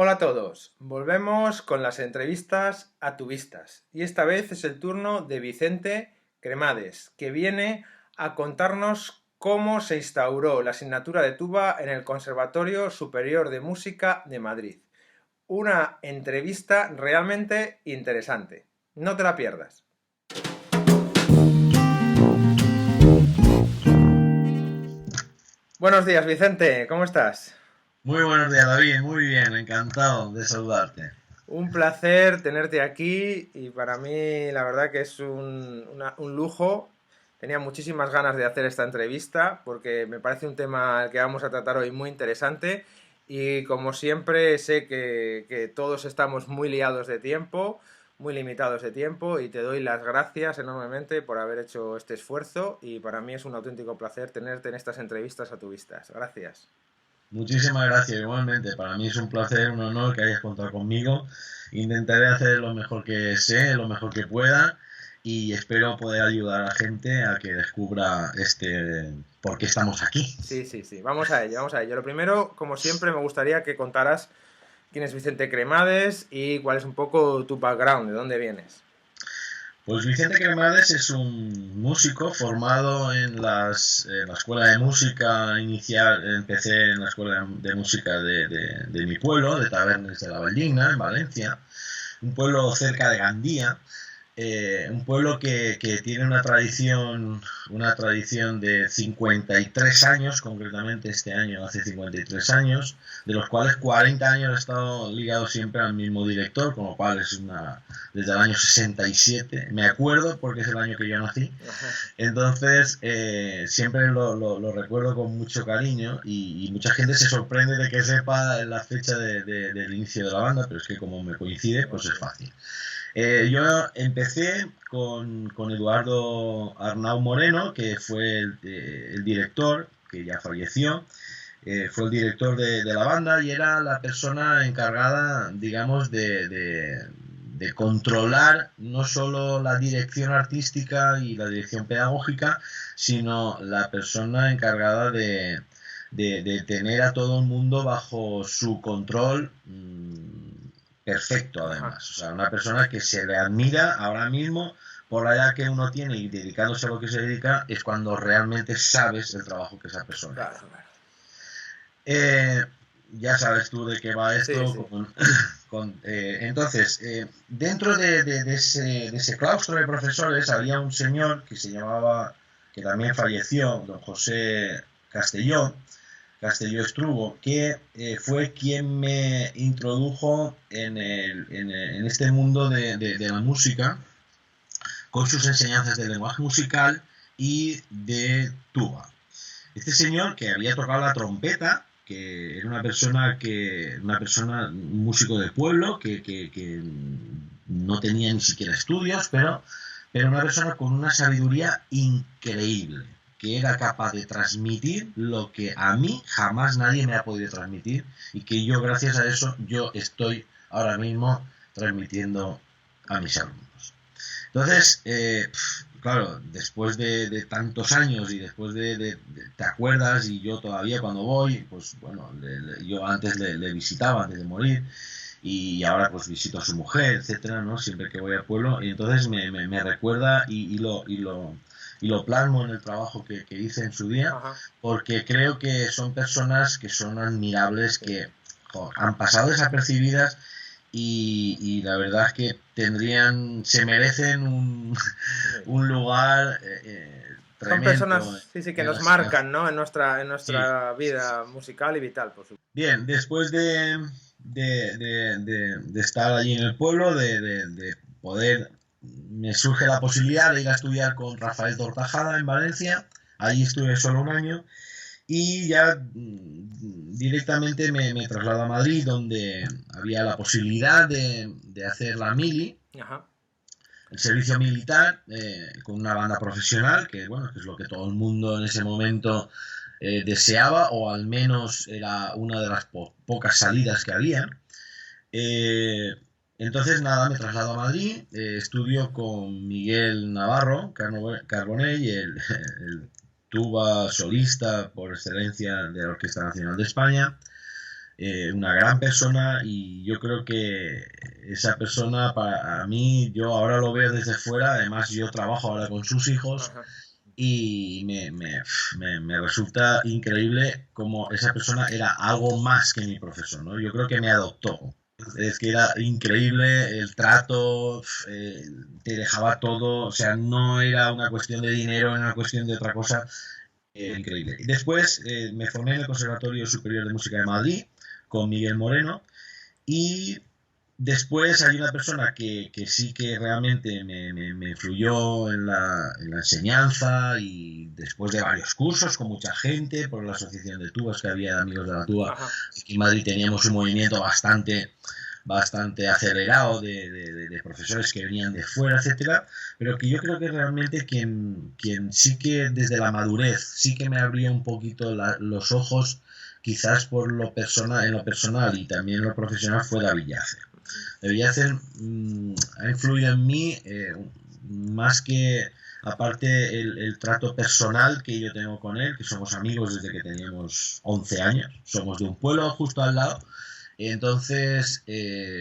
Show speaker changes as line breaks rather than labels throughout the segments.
Hola a todos, volvemos con las entrevistas a tubistas y esta vez es el turno de Vicente Cremades, que viene a contarnos cómo se instauró la asignatura de tuba en el Conservatorio Superior de Música de Madrid. Una entrevista realmente interesante. No te la pierdas. Buenos días, Vicente, ¿cómo estás?
Muy buenos días, David. Muy bien, encantado de saludarte.
Un placer tenerte aquí y para mí la verdad que es un lujo. Tenía muchísimas ganas de hacer esta entrevista porque me parece un tema al que vamos a tratar hoy muy interesante y como siempre sé que todos estamos muy liados de tiempo, muy limitados de tiempo y te doy las gracias enormemente por haber hecho este esfuerzo y para mí es un auténtico placer tenerte en estas entrevistas a tu vistas. Gracias.
Muchísimas gracias, igualmente. Para mí es un placer, un honor que hayas contado conmigo. Intentaré hacer lo mejor que sé, lo mejor que pueda y espero poder ayudar a la gente a que descubra por qué estamos aquí.
Sí, sí, sí. Vamos a ello, vamos a ello. Lo primero, como siempre, me gustaría que contaras quién es Vicente Cremades y cuál es un poco tu background, de dónde vienes.
Pues Vicente Cremades es un músico formado en la escuela de música inicial. Empecé en la escuela de música de mi pueblo, de Tabernes de la Valldigna, en Valencia, un pueblo cerca de Gandía, un pueblo que tiene una tradición de 53 años, concretamente este año hace 53 años, de los cuales 40 años ha estado ligado siempre al mismo director, con lo cual desde el año 67, me acuerdo porque es el año que yo nací,
Ajá.
entonces siempre lo recuerdo con mucho cariño y mucha gente se sorprende de que sepa la fecha del inicio de la banda, pero es que como me coincide, pues
Ok.
es fácil. Yo empecé con Eduardo Arnau Moreno, que fue el director, que ya falleció, fue el director de la banda y era la persona encargada, digamos, de controlar no solo la dirección artística y la dirección pedagógica, sino la persona encargada de tener a todo el mundo bajo su control perfecto,
Ajá.
además. O sea, una persona que se le admira ahora mismo por la edad que uno tiene y dedicándose a lo que se dedica, es cuando realmente sabes el trabajo que esa persona
Claro,
hace.
claro.
Eh, ya sabes tú de qué va
Sí,
esto.
sí.
Entonces, dentro de ese claustro de profesores había un señor que se llamaba, que también falleció, don José Castelló, Castelló Estrugo, que fue quien me introdujo en este mundo de la música, con sus enseñanzas de lenguaje musical y de tuba. Este señor que había tocado la trompeta, que era un músico de pueblo, que no tenía ni siquiera estudios, pero una persona con una sabiduría increíble, que era capaz de transmitir lo que a mí jamás nadie me ha podido transmitir y que yo gracias a eso yo estoy ahora mismo transmitiendo a mis alumnos. Entonces, claro, después de tantos años y después te acuerdas y yo todavía cuando voy, pues bueno, yo antes le visitaba antes de morir y ahora pues visito a su mujer, etcétera, ¿no? Siempre que voy al pueblo y entonces me recuerda y lo plasmo en el trabajo que hice en su día
Ajá.
porque creo que son personas que son admirables,
Sí.
que han pasado desapercibidas y la verdad es que se merecen
Sí.
un lugar
Son
tremendo
personas, sí, sí, que
en
nos
las
marcan, ¿no? En
sí.
nuestra vida musical y vital, por supuesto.
Bien, después de estar allí en el pueblo, de poder, me surge la posibilidad de ir a estudiar con Rafael Tortajada en Valencia. Allí estuve solo un año y ya directamente me traslado a Madrid, donde había la posibilidad de hacer la mili,
Ajá.
el servicio militar, con una banda profesional, que bueno, que es lo que todo el mundo en ese momento deseaba, o al menos era una de las pocas salidas que había. Eh, entonces, nada, me traslado a Madrid, estudio con Miguel Navarro Carbonell, el tuba solista por excelencia de la Orquesta Nacional de España. una gran persona, y yo creo que esa persona para mí, yo ahora lo veo desde fuera, además yo trabajo ahora con sus hijos
Ajá.
y me resulta increíble cómo esa persona era algo más que mi profesor, ¿no? Yo creo que me adoptó. Es que era increíble el trato, te dejaba todo, o sea, no era una cuestión de dinero, era una cuestión de otra cosa, increíble. Después me formé en el Conservatorio Superior de Música de Madrid con Miguel Moreno, y después hay una persona que sí que realmente me influyó en la enseñanza, y después de varios cursos con mucha gente, por la asociación de tubas que había, amigos de la tuba,
Ajá.
aquí en Madrid teníamos un movimiento bastante acelerado de profesores que venían de fuera, etcétera, pero que yo creo que realmente quien sí que desde la madurez sí que me abrió un poquito los ojos, quizás por lo personal, en lo personal y también en lo profesional, fue David Yacer. David Yacer ha influido en mí, más que aparte el trato personal que yo tengo con él, que somos amigos desde que teníamos 11 años, somos de un pueblo justo al lado. Entonces,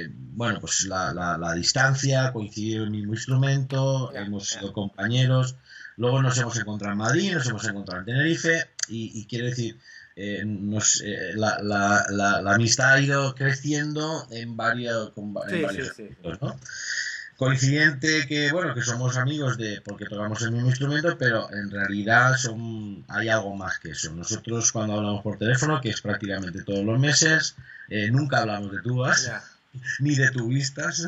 bueno, pues la distancia, coincidir en el mismo instrumento,
Ya,
hemos
ya.
sido compañeros, luego nos hemos encontrado en Madrid, nos hemos encontrado en Tenerife, y quiero decir, la amistad ha ido creciendo en
Sí,
varios
sí, sí, sí.
aspectos, ¿no? Coincidente que, bueno, que somos amigos porque tocamos el mismo instrumento, pero en realidad hay algo más que eso. Nosotros cuando hablamos por teléfono, que es prácticamente todos los meses, nunca hablamos de tubas,
Ya.
ni de tubistas,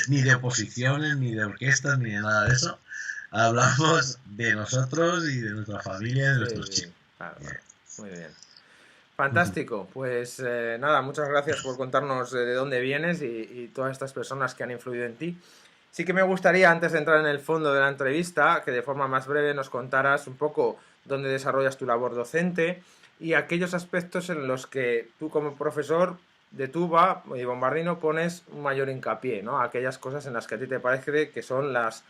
ni de oposiciones, ni de orquestas, ni de nada de eso. Hablamos de nosotros y de nuestra familia, de
Sí,
nuestros
sí.
chicos.
Claro, claro. Muy bien. Fantástico. Pues nada, muchas gracias por contarnos de dónde vienes y todas estas personas que han influido en ti. Sí que me gustaría, antes de entrar en el fondo de la entrevista, que de forma más breve nos contaras un poco dónde desarrollas tu labor docente y aquellos aspectos en los que tú como profesor de tuba y bombardino pones un mayor hincapié, ¿no? Aquellas cosas en las que a ti te parece que son las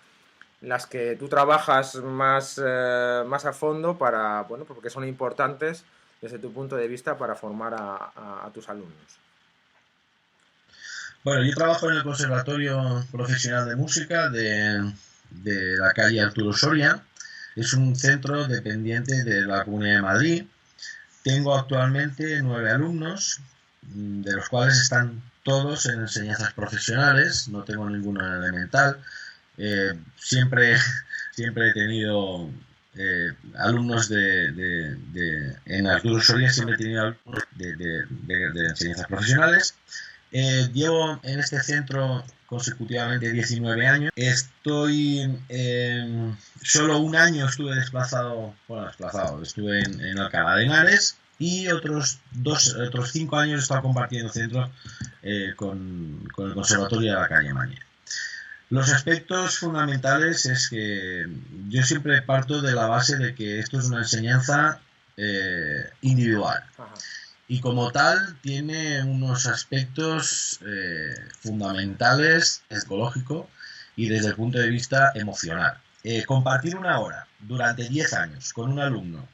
que tú trabajas más a fondo para, bueno, porque son importantes desde tu punto de vista para formar a tus alumnos.
Bueno, yo trabajo en el Conservatorio Profesional de Música de la calle Arturo Soria. Es un centro dependiente de la Comunidad de Madrid. Tengo actualmente 9 alumnos, de los cuales están todos en enseñanzas profesionales, no tengo ninguno en elemental. Siempre, siempre he tenido alumnos en Arturo Soria, siempre he tenido alumnos de enseñanzas profesionales. Llevo en este centro consecutivamente 19 años. Solo un año estuve desplazado, estuve en Alcalá de Henares, y otros 5 años he estado compartiendo centro con el Conservatorio de la calle Mañé. Los aspectos fundamentales es que yo siempre parto de la base de que esto es una enseñanza individual.
Ajá.
Y como tal tiene unos aspectos fundamentales, psicológico y desde el punto de vista emocional. Compartir una hora durante 10 años con un alumno,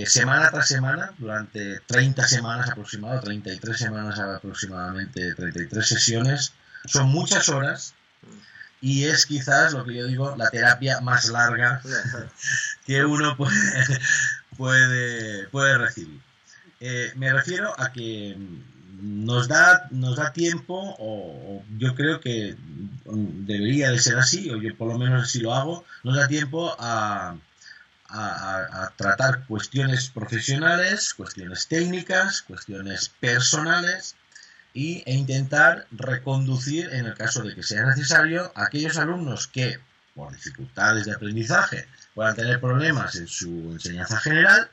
semana tras semana, durante 30 semanas aproximadamente, 33 semanas aproximadamente, 33 sesiones, son muchas horas, y es quizás, lo que yo digo, la terapia más larga que uno puede recibir. Me refiero a que nos da tiempo, o yo creo que debería de ser así, o yo por lo menos así lo hago, nos da tiempo a tratar cuestiones profesionales, cuestiones técnicas, cuestiones personales, e intentar reconducir, en el caso de que sea necesario, a aquellos alumnos que, por dificultades de aprendizaje, puedan tener problemas en su enseñanza general,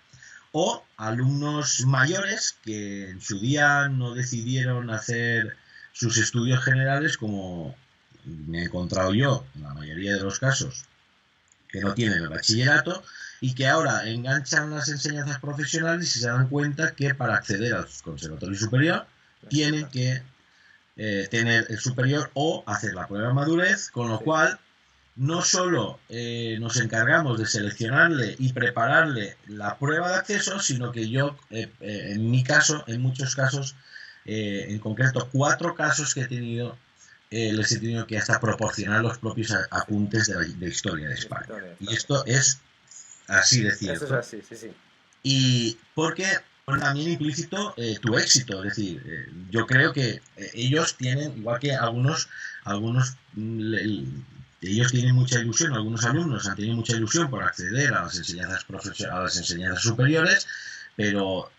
o alumnos mayores que en su día no decidieron hacer sus estudios generales, como me he encontrado yo en la mayoría de los casos, que no tienen el bachillerato y que ahora enganchan las enseñanzas profesionales y se dan cuenta que para acceder al conservatorio superior tienen que tener el superior o hacer la prueba de madurez, con lo cual no solo nos encargamos de seleccionarle y prepararle la prueba de acceso, sino que yo, en mi caso, en muchos casos, en concreto 4 casos que he tenido, les he tenido que hasta proporcionar los propios apuntes de historia de España. Y esto es así de cierto.
Eso es así, sí, sí.
Y porque también implícito tu éxito, es decir, yo creo que ellos tienen, igual que algunos ellos tienen mucha ilusión, algunos alumnos han tenido mucha ilusión por acceder a las enseñanzas superiores, pero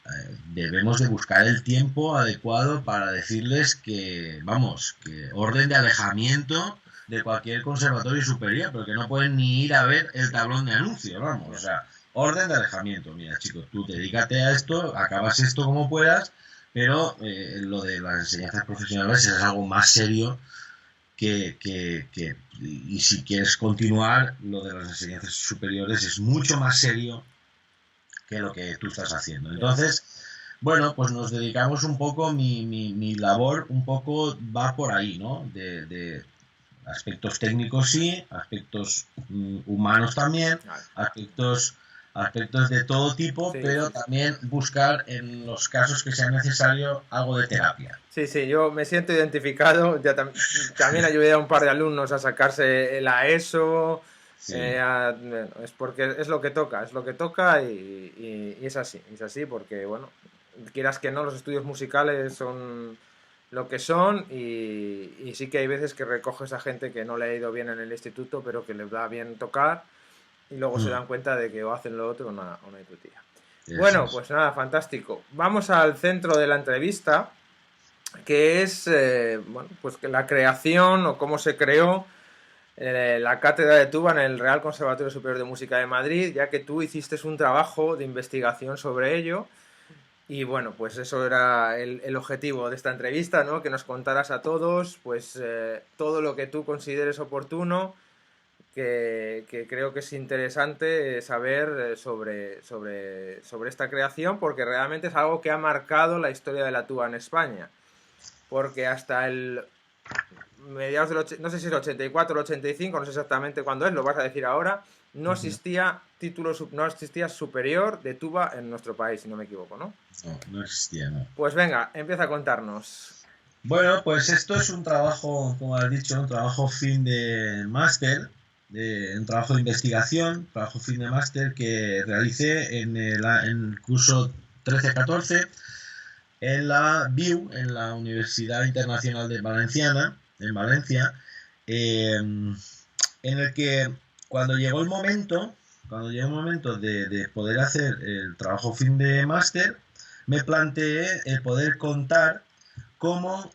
debemos de buscar el tiempo adecuado para decirles que, vamos, que orden de alejamiento de cualquier conservatorio superior, porque no pueden ni ir a ver el tablón de anuncios, vamos, o sea, orden de alejamiento. Mira, chicos, tú dedícate a esto, acabas esto como puedas, pero lo de las enseñanzas profesionales es algo más serio y si quieres continuar, lo de las enseñanzas superiores es mucho más serio que lo que tú estás haciendo. Entonces, bueno, pues nos dedicamos un poco, mi labor un poco va por ahí, ¿no? De aspectos técnicos sí, aspectos humanos también, aspectos de todo tipo, sí, pero sí, también buscar en los casos que sea necesario algo de terapia.
Sí, sí, yo me siento identificado, ya también ayudé a un par de alumnos a sacarse la ESO, sí. Es porque es lo que toca y es así porque, bueno, quieras que no, los estudios musicales son lo que son y sí que hay veces que recoges a gente que no le ha ido bien en el instituto, pero que les va bien tocar y luego se dan cuenta de que o hacen lo otro o no hay tu tía. Bueno, pues nada, fantástico. Vamos al centro de la entrevista, que es bueno, pues que la creación o cómo se creó la cátedra de tuba en el Real Conservatorio Superior de Música de Madrid, ya que tú hiciste un trabajo de investigación sobre ello. Y bueno, pues eso era el objetivo de esta entrevista, ¿no? Que nos contaras a todos, pues todo lo que tú consideres oportuno, que creo que es interesante saber sobre esta creación, porque realmente es algo que ha marcado la historia de la tuba en España. Porque hasta el mediados del no sé si es el 84 o el 85, no sé exactamente cuándo es, lo vas a decir ahora, no existía no existía superior de tuba en nuestro país, si no me equivoco, ¿no?
No existía, no.
Pues venga, empieza a contarnos.
Bueno, pues esto es un trabajo, como has dicho, un trabajo fin de máster, un trabajo de investigación, trabajo fin de máster que realicé en el curso 13-14 en la BIU, en la Universidad Internacional de Valenciana, en Valencia, en el que cuando llegó el momento de poder hacer el trabajo fin de máster, me planteé el poder contar cómo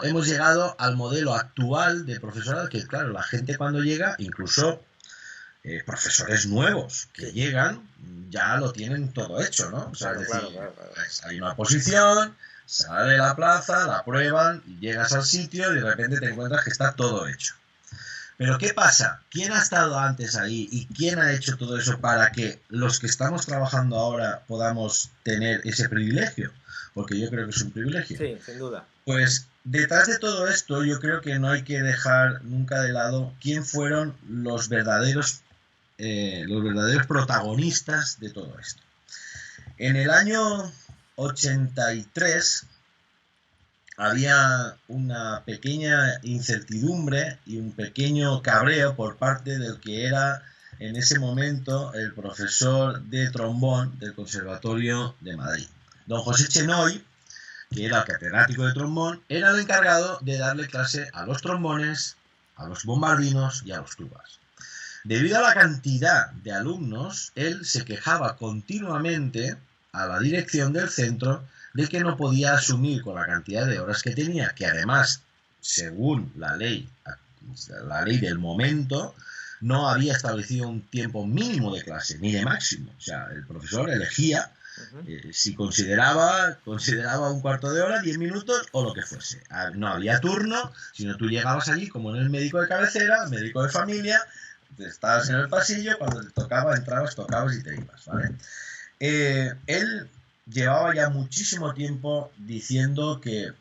hemos llegado al modelo actual de profesorado, que claro, la gente cuando llega, incluso profesores nuevos que llegan, ya lo tienen todo hecho, ¿no? O sea, claro, claro. Hay una posición, sale la plaza, la prueban, y llegas al sitio y de repente te encuentras que está todo hecho. Pero ¿qué pasa? ¿Quién ha estado antes ahí y quién ha hecho todo eso para que los que estamos trabajando ahora podamos tener ese privilegio? Porque yo creo que es un privilegio.
Sí, sin duda.
Pues detrás de todo esto yo creo que no hay que dejar nunca de lado quién fueron los verdaderos protagonistas de todo esto. En el año 83 había una pequeña incertidumbre y un pequeño cabreo por parte del que era en ese momento el profesor de trombón del Conservatorio de Madrid. Don José Chenoy, que era el catedrático de trombón, era el encargado de darle clase a los trombones, a los bombardinos y a los tubas. Debido a la cantidad de alumnos, él se quejaba continuamente a la dirección del centro de que no podía asumir con la cantidad de horas que tenía, que además, según la ley del momento, no había establecido un tiempo mínimo de clase, ni de máximo. O sea, el profesor elegía si consideraba un cuarto de hora, 10 minutos o lo que fuese. No había turno, sino tú llegabas allí como en el médico de cabecera, médico de familia, estabas en el pasillo, cuando te tocaba, entrabas, tocabas y te ibas, ¿vale? Él llevaba ya muchísimo tiempo diciendo que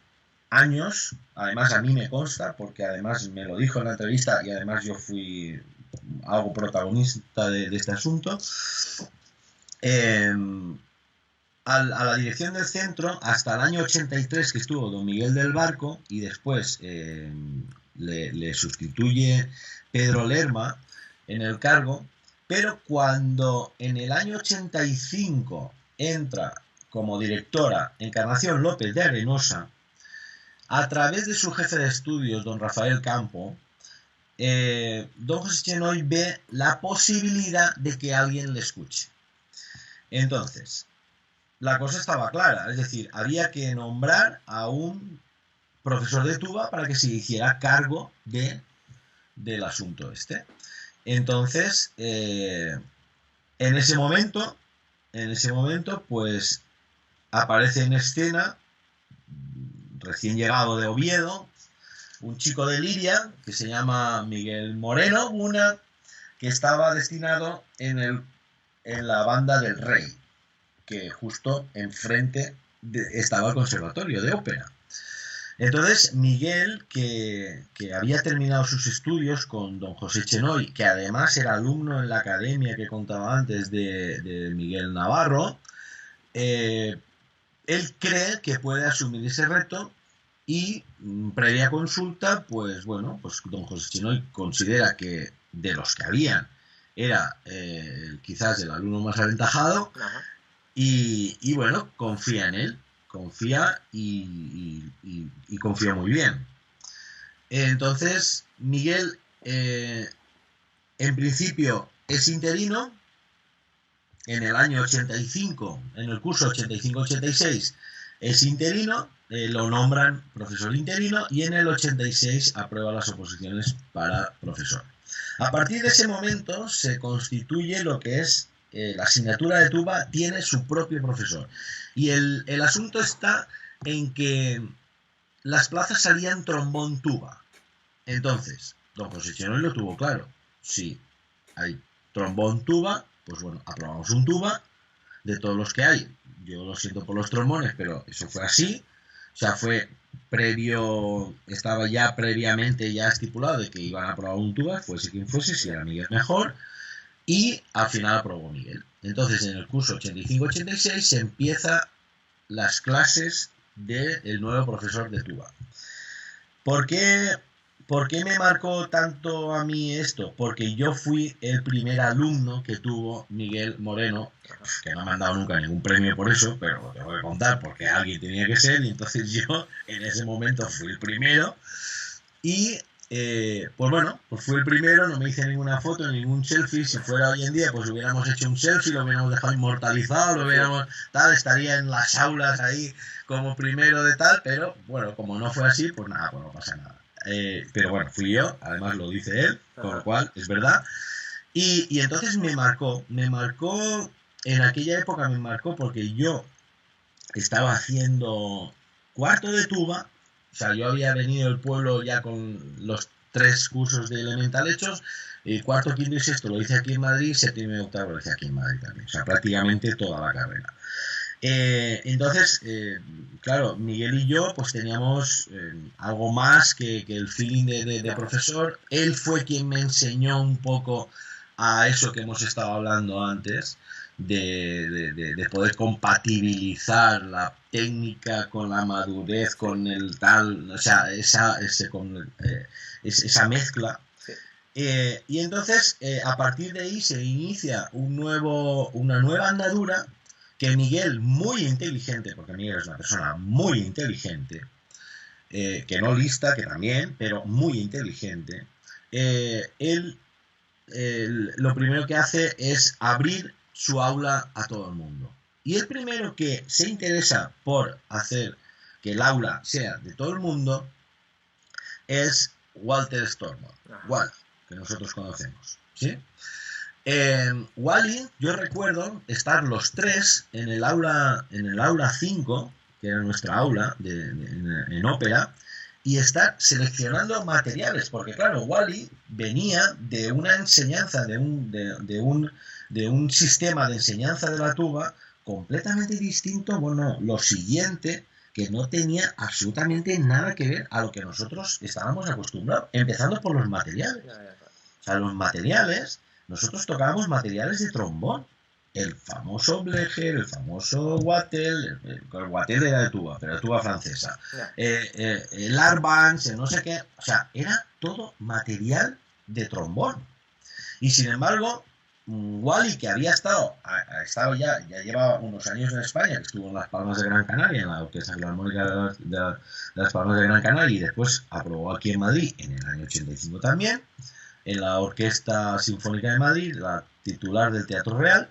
años, además a mí me consta, porque además me lo dijo en la entrevista y además yo fui algo protagonista de este asunto, a la dirección del centro hasta el año 83 que estuvo don Miguel del Barco y después le sustituye Pedro Lerma en el cargo, pero cuando en el año 85 entra como directora Encarnación López de Arenosa, a través de su jefe de estudios, don Rafael Campo, don José Chenoy ve la posibilidad de que alguien le escuche. Entonces, la cosa estaba clara, es decir, había que nombrar a un profesor de tuba para que se hiciera cargo del asunto este. Entonces, en ese momento, pues aparece en escena, recién llegado de Oviedo, un chico de Liria que se llama Miguel Moreno, que estaba destinado en la banda del Rey, que justo enfrente estaba el Conservatorio de Ópera. Entonces Miguel, que había terminado sus estudios con don José Chenoy, que además era alumno en la academia que contaba antes de Miguel Navarro, él cree que puede asumir ese reto y previa consulta, pues bueno, pues don José Chenoy considera que de los que habían era quizás el alumno más aventajado.
Ajá.
Y bueno, confía en él, confía y confía muy bien. Entonces, Miguel, en principio, es interino. En el año 85, en el curso 85-86, es interino, lo nombran profesor interino y en el 86 aprueba las oposiciones para profesor. A partir de ese momento se constituye lo que es la asignatura de tuba, tiene su propio profesor. Y el asunto está en que las plazas salían trombón-tuba. Entonces, don José Chenoy lo tuvo claro. Si hay trombón-tuba, pues bueno, aprobamos un tuba de todos los que hay. Yo lo siento por los trombones, pero eso fue así. O sea, fue previo, estaba ya previamente ya estipulado de que iban a aprobar un tuba, fuese quien fuese, si era Miguel mejor. Y al final aprobó Miguel. Entonces, en el curso 85-86 se empieza las clases del nuevo profesor de tuba. ¿Por qué me marcó tanto a mí esto? Porque yo fui el primer alumno que tuvo Miguel Moreno, que no me han dado nunca ningún premio por eso, pero lo tengo que contar porque alguien tenía que ser, y entonces yo en ese momento fui el primero. Y pues bueno, pues fui el primero, no me hice ninguna foto, ningún selfie. Si fuera hoy en día, pues hubiéramos hecho un selfie, lo hubiéramos dejado inmortalizado, lo hubiéramos tal, estaría en las aulas ahí como primero de tal, pero bueno, como no fue así, pues nada, pues no pasa nada. Pero bueno, fui yo, además lo dice él, con lo cual es verdad. Y entonces me marcó, en aquella época me marcó porque yo estaba haciendo cuarto de tuba. O sea, yo había venido del pueblo ya con los 3 cursos de elemental hechos, cuarto, quinto y sexto lo hice aquí en Madrid, séptimo y octavo lo hice aquí en Madrid también, o sea, prácticamente toda la carrera. Entonces, claro, Miguel y yo pues teníamos algo más que el feeling de profesor. Él fue quien me enseñó un poco a eso que hemos estado hablando antes, de poder compatibilizar la técnica con la madurez, con el tal, o sea, esa mezcla.
Sí.
Y entonces, a partir de ahí se inicia una nueva andadura que Miguel, muy inteligente, porque Miguel es una persona muy inteligente, que no lista, que también, pero muy inteligente, él lo primero que hace es abrir su aula a todo el mundo. Y el primero que se interesa por hacer que el aula sea de todo el mundo es Walter Stormont, Walt, que nosotros conocemos, ¿sí? Wally, yo recuerdo estar los 3 en el aula 5, que era nuestra aula en ópera, y estar seleccionando materiales, porque claro, Wally venía de una enseñanza, de un sistema de enseñanza de la tuba completamente distinto, bueno, lo siguiente, que no tenía absolutamente nada que ver a lo que nosotros estábamos acostumbrados, empezando por los materiales. O sea, los materiales, nosotros tocábamos materiales de trombón. el famoso Blecher, el famoso Wattel, el Wattel era de tuba, pero de tuba francesa,
Ya.
el Arbanks, el no sé qué, o sea, era todo material de trombón. Y sin embargo, Wally, que ha estado ya lleva unos años en España, que estuvo en Las Palmas de Gran Canaria, en la Orquesta Filarmónica de Las Palmas de Gran Canaria, y después aprobó aquí en Madrid en el año 85 también, en la Orquesta Sinfónica de Madrid, la titular del Teatro Real,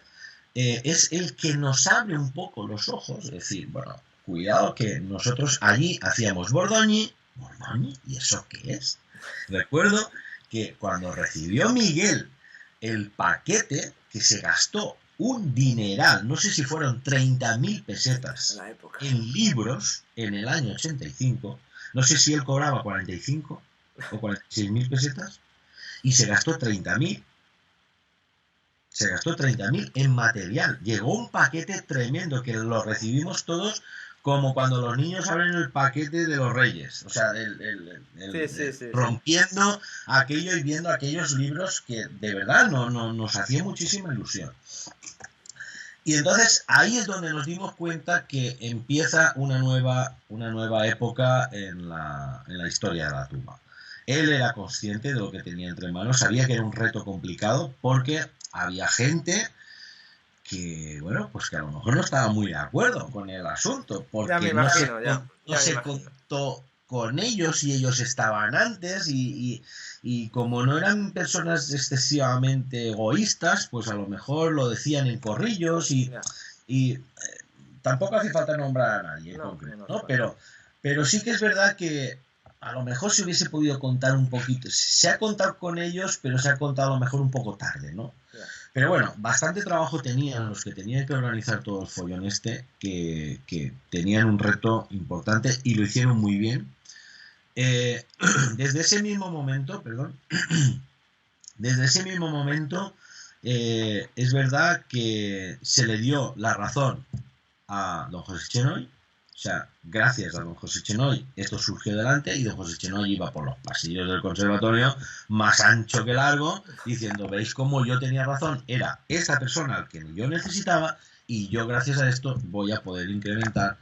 es el que nos abre un poco los ojos, es decir, bueno, cuidado que nosotros allí hacíamos Bordoñi, ¿y eso qué es? Recuerdo que cuando recibió Miguel el paquete, que se gastó un dineral, no sé si fueron 30.000 pesetas en libros en el año 85, no sé si él cobraba 45 o 46.000 pesetas, y se gastó 30.000. Se gastó 30.000 en material. Llegó un paquete tremendo que lo recibimos todos como cuando los niños abren el paquete de los Reyes. O sea,
Sí.
rompiendo aquello y viendo aquellos libros que de verdad nos hacía muchísima ilusión. Y entonces ahí es donde nos dimos cuenta que empieza una nueva época en la historia de la tuba. Él era consciente de lo que tenía entre manos, sabía que era un reto complicado porque había gente que, bueno, pues que a lo mejor no estaba muy de acuerdo con el asunto,
Ya me
porque
imagino,
no
ya me
se
imagino.
contó con ellos y ellos estaban antes y como no eran personas excesivamente egoístas, pues a lo mejor lo decían en corrillos
Ya.
y tampoco hace falta nombrar a nadie en concreto,
No hace
¿no?
falta.
Pero sí que es verdad que a lo mejor se hubiese podido contar un poquito, se ha contado con ellos, pero se ha contado a lo mejor un poco tarde, ¿no?
Ya.
Pero bueno, bastante trabajo tenían los que tenían que organizar todo el follón que tenían un reto importante y lo hicieron muy bien. Eh, desde ese mismo momento, perdón, desde ese mismo momento es verdad que se le dio la razón a don José Chenoy. O sea, gracias a don José Chenoy esto surgió delante y don José Chenoy iba por los pasillos del conservatorio más ancho que largo diciendo, veis cómo yo tenía razón, era esta persona al que yo necesitaba y yo gracias a esto voy a poder incrementar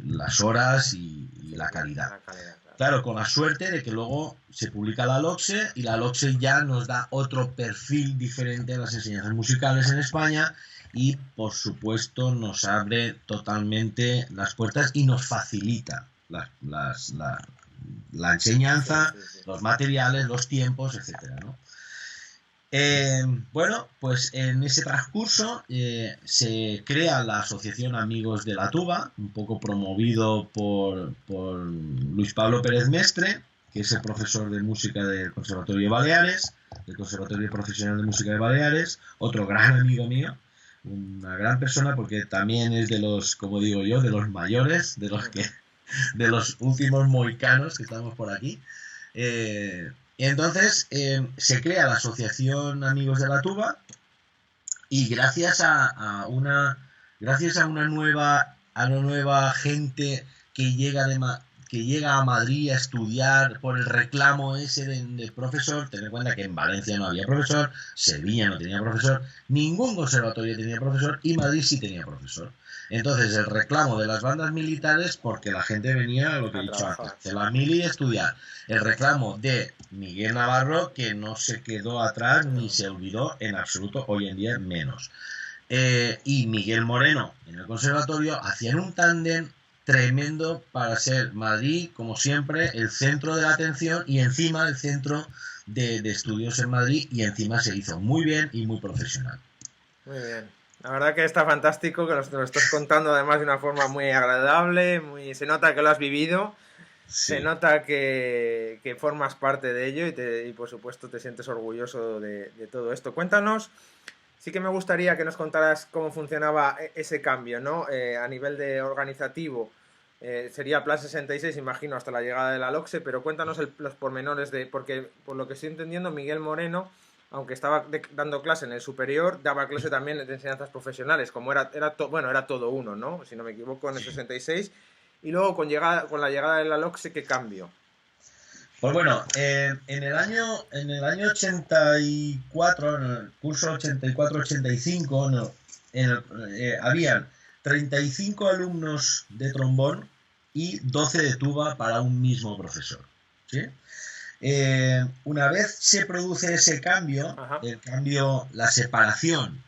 las horas y la calidad.
La calidad, claro.
Claro, con la suerte de que luego se publica la LOCSE y la LOCSE ya nos da otro perfil diferente a las enseñanzas musicales en España y por supuesto nos abre totalmente las puertas y nos facilita la enseñanza,
Sí.
los materiales, los tiempos, etcétera, ¿no? Bueno, pues en ese transcurso se crea la Asociación Amigos de la Tuba, un poco promovido por Luis Pablo Pérez Mestre, que es el profesor de música del Conservatorio de Baleares, del Conservatorio Profesional de Música de Baleares, otro gran amigo mío, una gran persona porque también es de los, como digo yo, de los mayores, de los últimos mohicanos que estamos por aquí. Entonces se crea la Asociación Amigos de la Tuba y gracias a una nueva gente que llega a Madrid a estudiar por el reclamo ese del profesor, ten en cuenta que en Valencia no había profesor, Sevilla no tenía profesor, ningún conservatorio tenía profesor y Madrid sí tenía profesor. Entonces el reclamo de las bandas militares, porque la gente venía, lo que he dicho antes, de la mili a estudiar. El reclamo de Miguel Navarro, que no se quedó atrás ni se olvidó en absoluto, hoy en día menos. Y Miguel Moreno en el conservatorio hacían un tándem tremendo para ser Madrid, como siempre, el centro de la atención y encima el centro de estudios en Madrid y encima se hizo muy bien y muy profesional.
Muy bien. La verdad que está fantástico que nos lo estás contando además de una forma muy agradable, se nota que lo has vivido,
Sí.
se nota que formas parte de ello y por supuesto te sientes orgulloso de todo esto. Cuéntanos, sí que me gustaría que nos contaras cómo funcionaba ese cambio, ¿no? A nivel de organizativo, sería Plan 66, imagino, hasta la llegada de la LOCSE, pero cuéntanos los pormenores porque por lo que estoy entendiendo, Miguel Moreno, aunque estaba dando clase en el superior, daba clase también de enseñanzas profesionales, como era todo uno, ¿no? Si no me equivoco, en el 66. Y luego con la llegada de la LOCSE, ¿qué cambio?
Pues bueno, en el año 84, en el curso 84-85, habían 35 alumnos de trombón y 12 de tuba para un mismo profesor, ¿sí? Una vez se produce ese cambio, la separación,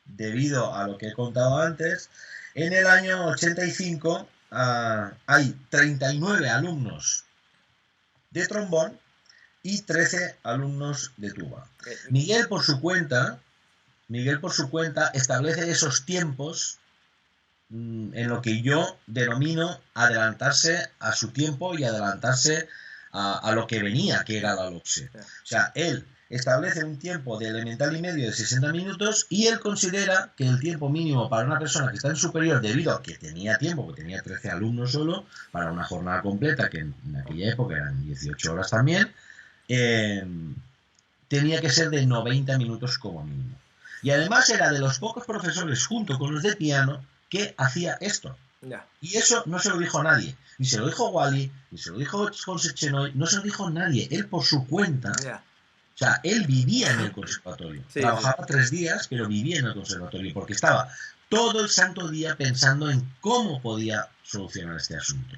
debido a lo que he contado antes, en el año 85 hay 39 alumnos de trombón y 13 alumnos de tuba. Miguel por su cuenta establece esos tiempos en lo que yo denomino adelantarse a su tiempo y adelantarse a lo que venía, que era la LOCSE. O sea, él establece un tiempo de elemental y medio de 60 minutos y él considera que el tiempo mínimo para una persona que está en superior, debido a que tenía tiempo, que tenía 13 alumnos solo, para una jornada completa, que en aquella época eran 18 horas también, tenía que ser de 90 minutos como mínimo. Y además era de los pocos profesores, junto con los de piano, que hacía esto. Y eso no se lo dijo a nadie. Ni se lo dijo Wally, ni se lo dijo José Chenoy, no se lo dijo nadie. Él por su cuenta... O sea, él vivía en el conservatorio. Trabajaba 3 días, pero vivía en el conservatorio porque estaba todo el santo día pensando en cómo podía solucionar este asunto.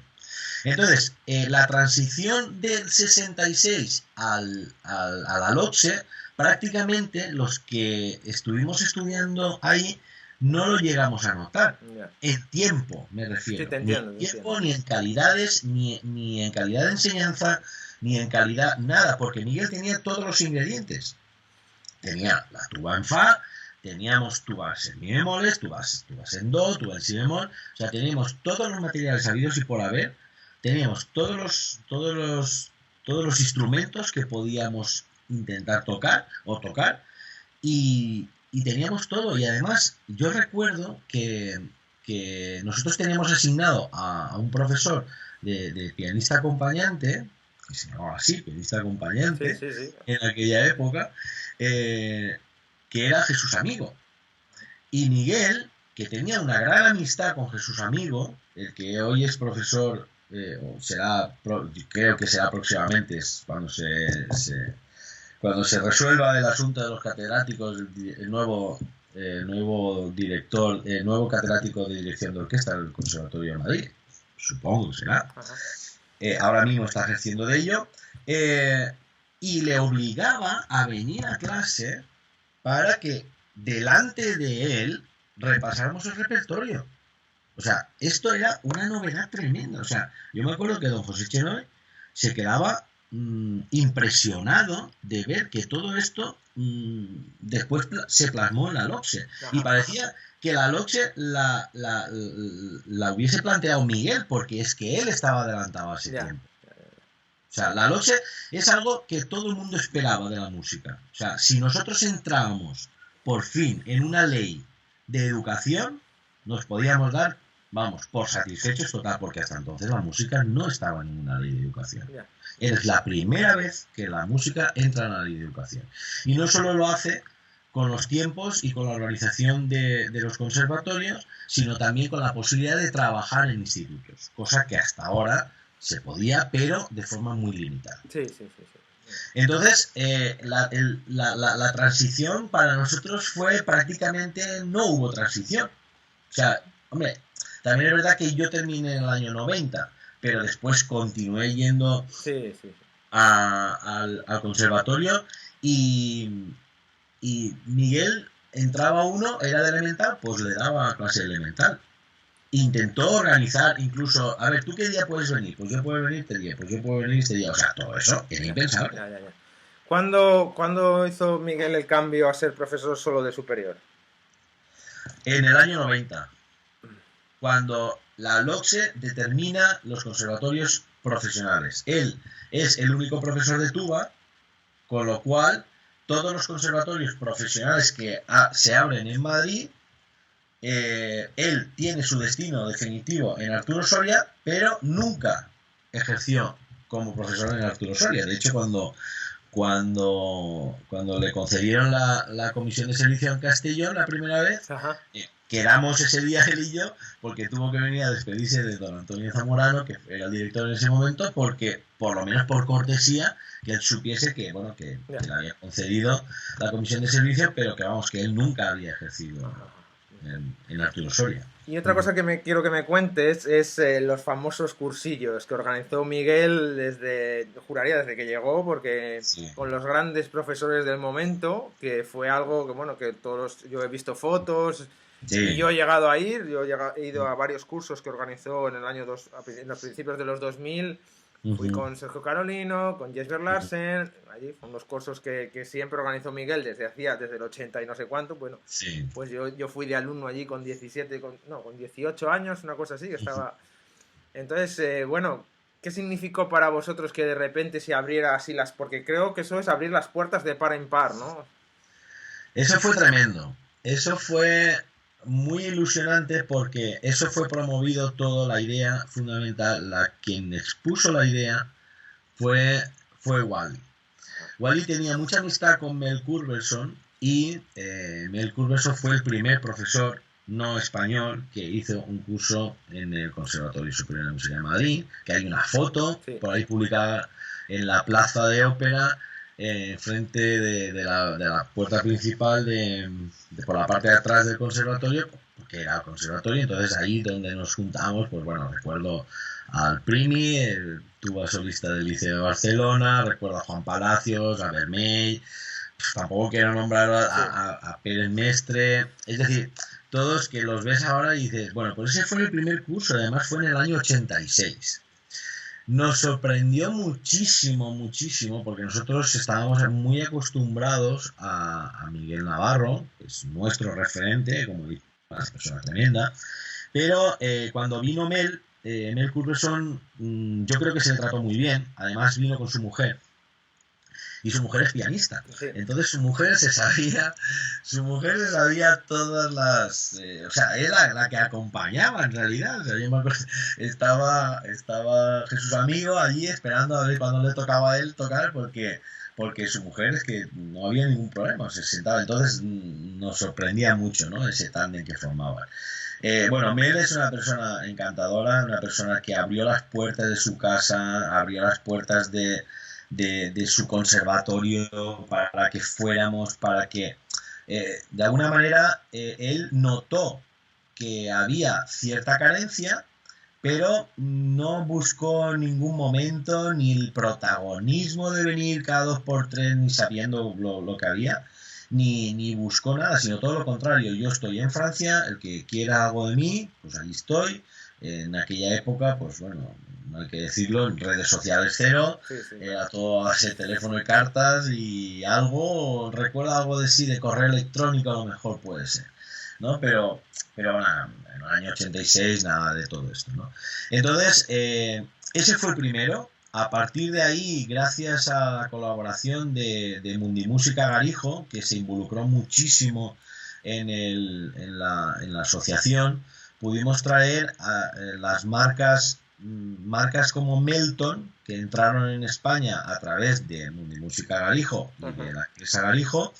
Entonces, la transición del 66 a la LOCSE, prácticamente los que estuvimos estudiando ahí no lo llegamos a notar. En tiempo, me refiero.
Sí, te entiendo,
ni en tiempo, ni en calidades, ni en calidad de enseñanza, ni en calidad, nada, porque Miguel tenía todos los ingredientes. Tenía la tuba en fa, teníamos tubas en mi bemoles, tubas en do, tuba en si bemol, o sea, teníamos todos los materiales habidos y por haber, teníamos todos los instrumentos que podíamos intentar tocar y teníamos todo. Y además yo recuerdo que nosotros teníamos asignado a un profesor de pianista acompañante, que se llamaba así, pianista acompañante,
sí.
En aquella época, que era Jesús Amigo. Y Miguel, que tenía una gran amistad con Jesús Amigo, el que hoy es profesor, creo que será próximamente, cuando se resuelva el asunto de los catedráticos, el nuevo catedrático de dirección de orquesta del Conservatorio de Madrid, supongo que será. Ahora mismo está ejerciendo de ello, y le obligaba a venir a clase para que delante de él repasáramos el repertorio. O sea, esto era una novedad tremenda. O sea, yo me acuerdo que don José Chenoy se quedaba impresionado de ver que todo esto después se plasmó en la LOCSE. Y parecía que la LOCSE la hubiese planteado Miguel, porque es que él estaba adelantado a ese tiempo. O sea, la LOCSE es algo que todo el mundo esperaba de la música. O sea, si nosotros entrábamos por fin en una ley de educación, nos podíamos dar, por satisfechos total, porque hasta entonces la música no estaba en ninguna ley de educación. Es la primera vez que la música entra en la ley de educación. Y no solo lo hace con los tiempos y con la organización de los conservatorios, sino también con la posibilidad de trabajar en institutos, cosa que hasta ahora se podía, pero de forma muy limitada.
Sí.
Entonces, la transición para nosotros fue prácticamente, no hubo transición. O sea, hombre, también es verdad que yo terminé en el año 90, pero después continué yendo al conservatorio y Miguel entraba uno, era de elemental, pues le daba clase elemental. Intentó organizar incluso, a ver, ¿tú qué día puedes venir? Pues yo puedo venir este día, pues yo puedo venir este día. O sea, todo eso era impensable.
¿Cuándo hizo Miguel el cambio a ser profesor solo de superior?
En el año 90, cuando la LOCSE determina los conservatorios profesionales. Él es el único profesor de tuba, con lo cual todos los conservatorios profesionales que se abren en Madrid, él tiene su destino definitivo en Arturo Soria, pero nunca ejerció como profesor en Arturo Soria. De hecho, cuando le concedieron la comisión de servicio en Castellón la primera vez, quedamos ese día él y yo, porque tuvo que venir a despedirse de don Antonio Zamorano, que era el director en ese momento, porque, por lo menos por cortesía, que él supiese que, bueno, que le había concedido la comisión de servicio, pero que, vamos, que él nunca había ejercido en Arturo Soria.
Y otra cosa que quiero que me cuentes es los famosos cursillos que organizó Miguel juraría desde que llegó, porque
Sí.
con los grandes profesores del momento, que fue algo que, bueno, que yo he visto fotos y yo
Sí.
he llegado a ir, he ido a varios cursos que organizó en el en los principios de los 2000. Fui
Ujú.
con Sergio Carolino, con Jesper
Ujú.
Larsen, allí, con los cursos que siempre organizó Miguel desde el 80 y no sé cuánto. Bueno,
Sí.
pues yo fui de alumno allí con 17, con 18 años, una cosa así, que
Ujú.
estaba... Entonces, bueno, ¿qué significó para vosotros que de repente se abriera así las... Porque creo que eso es abrir las puertas de par en par, ¿no?
Eso fue tremendo. Eso fue muy ilusionante porque eso fue promovido todo, la idea fundamental, quien expuso la idea fue, fue Wally. Wally tenía mucha amistad con Mel Curberson y Mel Curberson fue el primer profesor no español que hizo un curso en el Conservatorio Superior de Música de Madrid, que hay una foto
Sí.
por ahí publicada en la plaza de Ópera, frente de la puerta principal por la parte de atrás del conservatorio, que era el conservatorio. Entonces ahí donde nos juntamos, pues bueno, recuerdo al Primi, el tuba solista del Liceo de Barcelona, recuerdo a Juan Palacios, a Vermell, tampoco quiero nombrar
Sí.
a Pérez Mestre, es decir, todos que los ves ahora y dices, bueno, pues ese fue el primer curso, además fue en el año 86. Nos sorprendió muchísimo, muchísimo, porque nosotros estábamos muy acostumbrados a Miguel Navarro, que es nuestro referente, como digo, una persona tremenda, pero cuando vino Mel Curberson, yo creo que se le trató muy bien, además vino con su mujer, y su mujer es pianista.
Sí.
Entonces su mujer se sabía todas las, o sea, era la que acompañaba en realidad. O sea, yo me acuerdo, estaba Jesús Amigo allí esperando a ver cuándo le tocaba a él tocar, porque su mujer es que no había ningún problema, se sentaba. Entonces nos sorprendía mucho, ¿no? Ese tándem que formaban. Bueno, Mel es una persona encantadora, una persona que abrió las puertas de su casa, abrió las puertas de su conservatorio para que fuéramos, para que de alguna manera él notó que había cierta carencia, pero no buscó en ningún momento ni el protagonismo de venir cada 2 por 3 ni sabiendo lo que había, ni buscó nada, sino todo lo contrario. Yo estoy en Francia, el que quiera algo de mí, pues ahí estoy. En aquella época, pues bueno, no hay que decirlo, en redes sociales cero,
Sí, sí.
era todo a ser teléfono y cartas y algo, recuerda algo de sí, de correo electrónico a lo mejor puede ser, ¿no? Pero nada, en el año 86 nada de todo esto, ¿no? Entonces, ese fue el primero. A partir de ahí, gracias a la colaboración de Mundimúsica Garijo, que se involucró muchísimo en la asociación, pudimos traer las marcas como Melton, que entraron en España a través de Mundimúsica Garijo y de la empresa Garijo,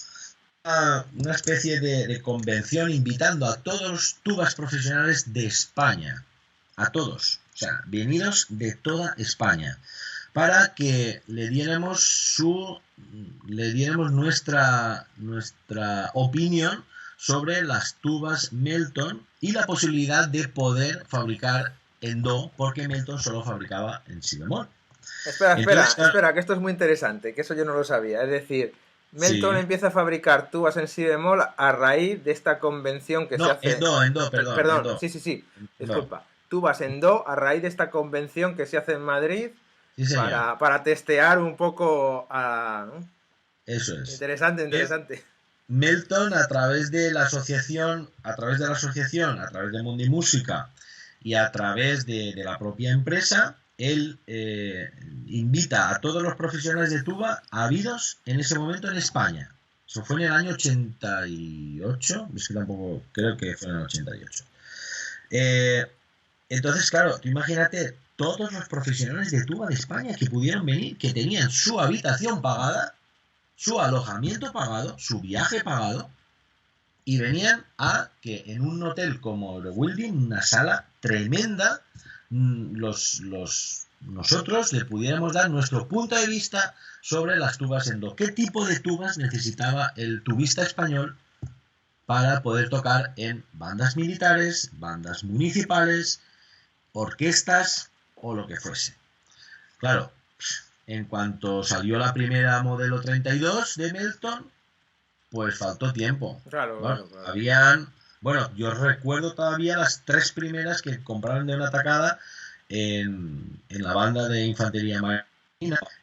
una especie de convención invitando a todos los tubas profesionales de España, a todos, o sea, venidos de toda España, para que le diéramos nuestra opinión sobre las tubas Melton y la posibilidad de poder fabricar en do, porque Melton solo fabricaba en si bemol. Entonces,
Espera, que esto es muy interesante, que eso yo no lo sabía. Es decir, Melton
sí.
empieza a fabricar tubas en si bemol a raíz de esta convención que se
No,
hace...
en do, perdón, en
Perdón,
do.
sí,
En do.
disculpa. Tubas en do a raíz de esta convención que se hace en Madrid
Sí, señor.
para testear un poco a... ¿no?
Eso es.
Interesante.
Melton, a través de la asociación, a través de Mundimúsica y a través de la propia empresa, él invita a todos los profesionales de tuba habidos en ese momento en España. Eso fue en el año 88, es que tampoco creo que fue en el 88. Entonces, claro, tú imagínate todos los profesionales de tuba de España que pudieron venir, que tenían su habitación pagada, su alojamiento pagado, su viaje pagado, y venían a que en un hotel como el Wilding, una sala tremenda, nosotros le pudiéramos dar nuestro punto de vista sobre las tubas en do. ¿Qué tipo de tubas necesitaba el tubista español para poder tocar en bandas militares, bandas municipales, orquestas o lo que fuese? Claro, en cuanto salió la primera modelo 32 de Melton, pues faltó tiempo.
Claro,
Bueno,
claro, claro.
yo recuerdo todavía las 3 primeras que compraron de una tacada en la banda de infantería marina.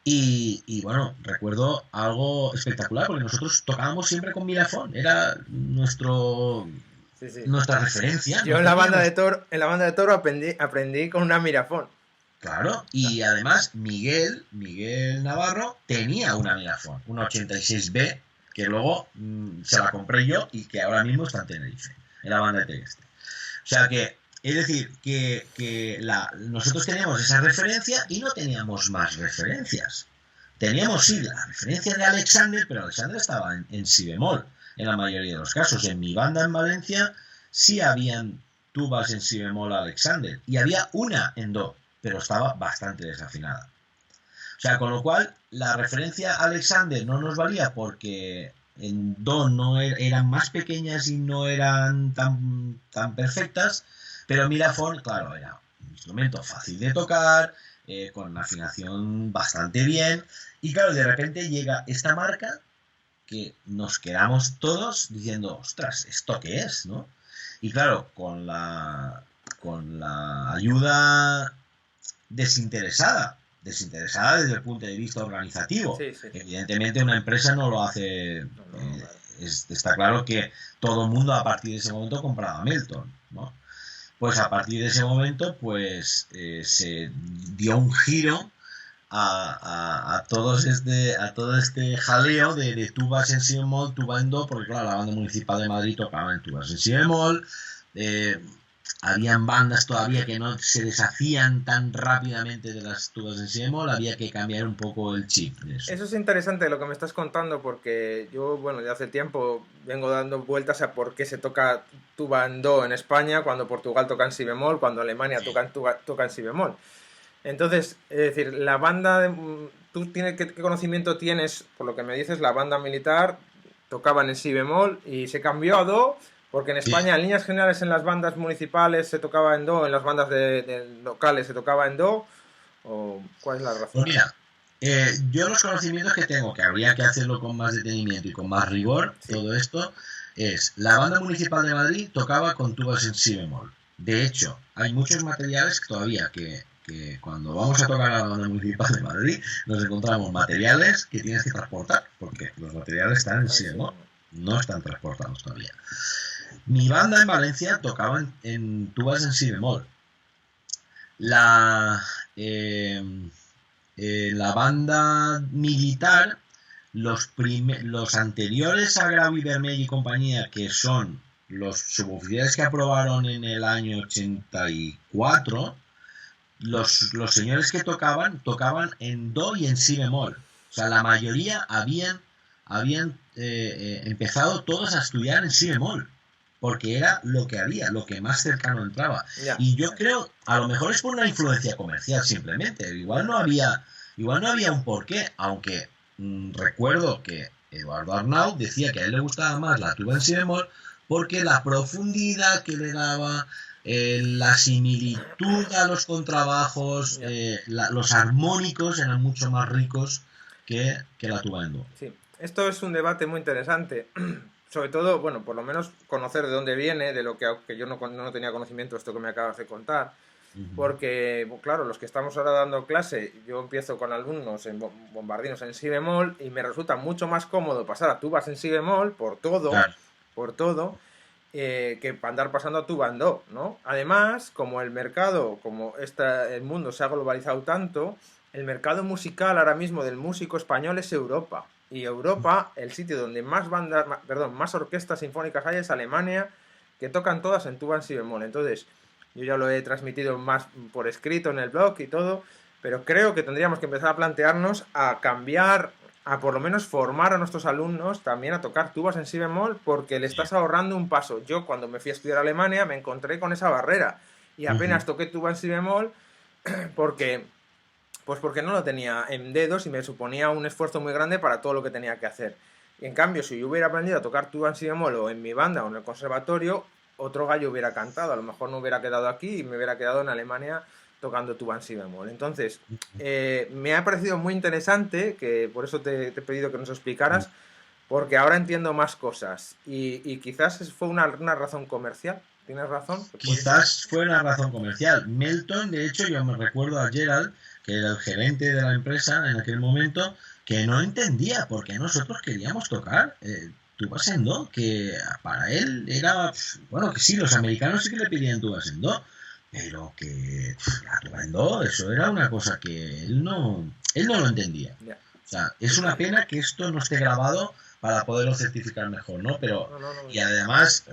Y bueno, recuerdo algo espectacular, porque nosotros tocábamos siempre con Mirafón, era
Sí, sí.
nuestra referencia,
Yo
no
en la banda de
teníamos.
Toro aprendí con una Mirafón.
Claro, y además Miguel Navarro tenía una Mirafón, una 86B, que luego se la compré yo y que ahora mismo está en Tenerife, en la banda de Tegueste. O sea que, es decir, nosotros teníamos esa referencia y no teníamos más referencias. Teníamos, sí, la referencia de Alexander, pero Alexander estaba en si bemol, en la mayoría de los casos. En mi banda en Valencia sí habían tubas en si bemol Alexander, y había una en do, pero estaba bastante desafinada. O sea, con lo cual, la referencia a Alexander no nos valía porque en do no eran más pequeñas y no eran tan perfectas, pero Mirafón, claro, era un instrumento fácil de tocar, con una afinación bastante bien, y claro, de repente llega esta marca que nos quedamos todos diciendo, ostras, ¿esto qué es? ¿No? Y claro, con la ayuda desinteresada desde el punto de vista organizativo.
Sí, sí.
Evidentemente una empresa no lo hace,
No, no, claro.
está claro que todo el mundo a partir de ese momento compraba Melton, ¿no? Pues a partir de ese momento pues se dio un giro a todo este jaleo de tubas en si bemol, tuba en do, porque claro, la banda municipal de Madrid tocaba en tubas en si bemol, habían bandas todavía que no se deshacían tan rápidamente de las tubas en si bemol, había que cambiar un poco el chip de eso.
Eso es interesante lo que me estás contando porque yo, bueno, ya hace tiempo vengo dando vueltas a por qué se toca tuba en do en España, cuando Portugal toca en si bemol, cuando Alemania toca en si bemol. Entonces, es decir, la banda, ¿tú qué conocimiento tienes? Por lo que me dices, la banda militar tocaban en si bemol y se cambió a do, porque en
Sí.
España, en líneas generales, en las bandas municipales se tocaba en do, en las bandas de locales se tocaba en do, ¿o cuál es la
Pues
razón?
mira, yo los conocimientos que tengo, que habría que hacerlo con más detenimiento y con más rigor,
Sí.
todo esto, es la banda municipal de Madrid tocaba con tubas en si bemol. De hecho, hay muchos materiales todavía que cuando vamos a tocar a la banda municipal de Madrid nos encontramos materiales que tienes que transportar, porque los materiales están en
En
si
si
bemol,
bemol.
no están transportados todavía. Mi banda en Valencia tocaba en tubas en si bemol. La, eh, la banda militar, los anteriores a Grau y Vermell y compañía, que son los suboficiales que aprobaron en el año 84, los señores que tocaban en do y en si bemol. O sea, la mayoría habían empezado todos a estudiar en si bemol, porque era lo que había, lo que más cercano entraba.
Ya.
Y yo creo, a lo mejor es por una influencia comercial simplemente, igual no había un porqué, aunque recuerdo que Eduardo Arnau decía que a él le gustaba más la tuba en si bemol porque la profundidad que le daba, la similitud a los contrabajos,
Ya.
los armónicos eran mucho más ricos que la tuba en do.
Sí, esto es un debate muy interesante. Sobre todo, bueno, por lo menos conocer de dónde viene, de lo que yo no tenía conocimiento de esto que me acabas de contar.
Ujú.
Porque, claro, los que estamos ahora dando clase, yo empiezo con alumnos en bombardinos en si bemol y me resulta mucho más cómodo pasar a tubas en si bemol
Claro,
por todo, que para andar pasando a tuba en do, ¿no? Además, como el mercado, el mundo se ha globalizado tanto, el mercado musical ahora mismo del músico español es Europa. Y Europa, el sitio donde más bandas, perdón, más orquestas sinfónicas hay es Alemania, que tocan todas en tuba en si bemol. Entonces, yo ya lo he transmitido más por escrito en el blog y todo, pero creo que tendríamos que empezar a plantearnos a cambiar a por lo menos formar a nuestros alumnos también a tocar tubas en si bemol, porque le estás ahorrando un paso. Yo cuando me fui a estudiar a Alemania me encontré con esa barrera y
Ujú.
apenas toqué tuba en si bemol porque pues porque no lo tenía en dedos y me suponía un esfuerzo muy grande para todo lo que tenía que hacer. Y en cambio, si yo hubiera aprendido a tocar tuba en si bemol o en mi banda o en el conservatorio, otro gallo hubiera cantado. A lo mejor no hubiera quedado aquí y me hubiera quedado en Alemania tocando tuba en si bemol. Entonces, me ha parecido muy interesante, que por eso te he pedido que nos explicaras, porque ahora entiendo más cosas. Y quizás fue una razón comercial. ¿Tienes razón? ¿Que puede ser?
Quizás fue una razón comercial. Melton, de hecho, yo me recuerdo a Gerald, que era el gerente de la empresa en aquel momento, que no entendía por qué nosotros queríamos tocar tubas en do, que para él era, bueno, que sí, los americanos sí que le pedían tubas en do, pero que la tuba en do, eso era una cosa que él no lo entendía.
Ya.
O sea, es una pena que esto no esté grabado para poderlo certificar mejor, ¿no? Pero,
No, no, no.
y además,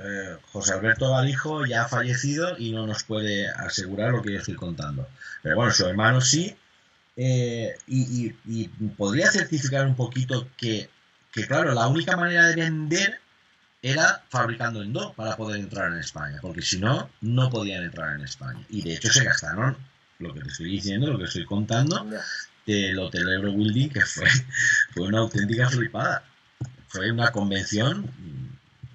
José Alberto Galijo ya ha fallecido y no nos puede asegurar lo que yo estoy contando. Pero bueno, su hermano sí, y podría certificar un poquito que, claro, la única manera de vender era fabricando en Do para poder entrar en España, porque si no, no podían entrar en España. Y de hecho se gastaron lo que te estoy diciendo, lo que estoy contando,
Ya.
del Hotel Eurobuilding, que fue una auténtica flipada. Fue una convención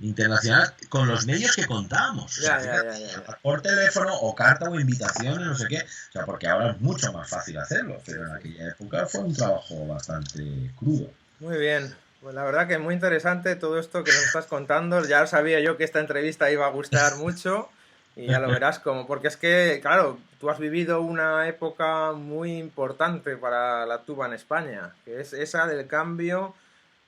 internacional con los medios que contábamos. O sea,
Ya, ya, ya, ya, ya.
por teléfono o carta o invitaciones, no sé qué. O sea, porque ahora es mucho más fácil hacerlo, pero en aquella época fue un trabajo bastante crudo.
Muy bien. Pues la verdad que muy interesante todo esto que nos estás contando. Ya sabía yo que esta entrevista iba a gustar mucho y ya lo verás como, porque es que, claro, tú has vivido una época muy importante para la tuba en España, que es esa del cambio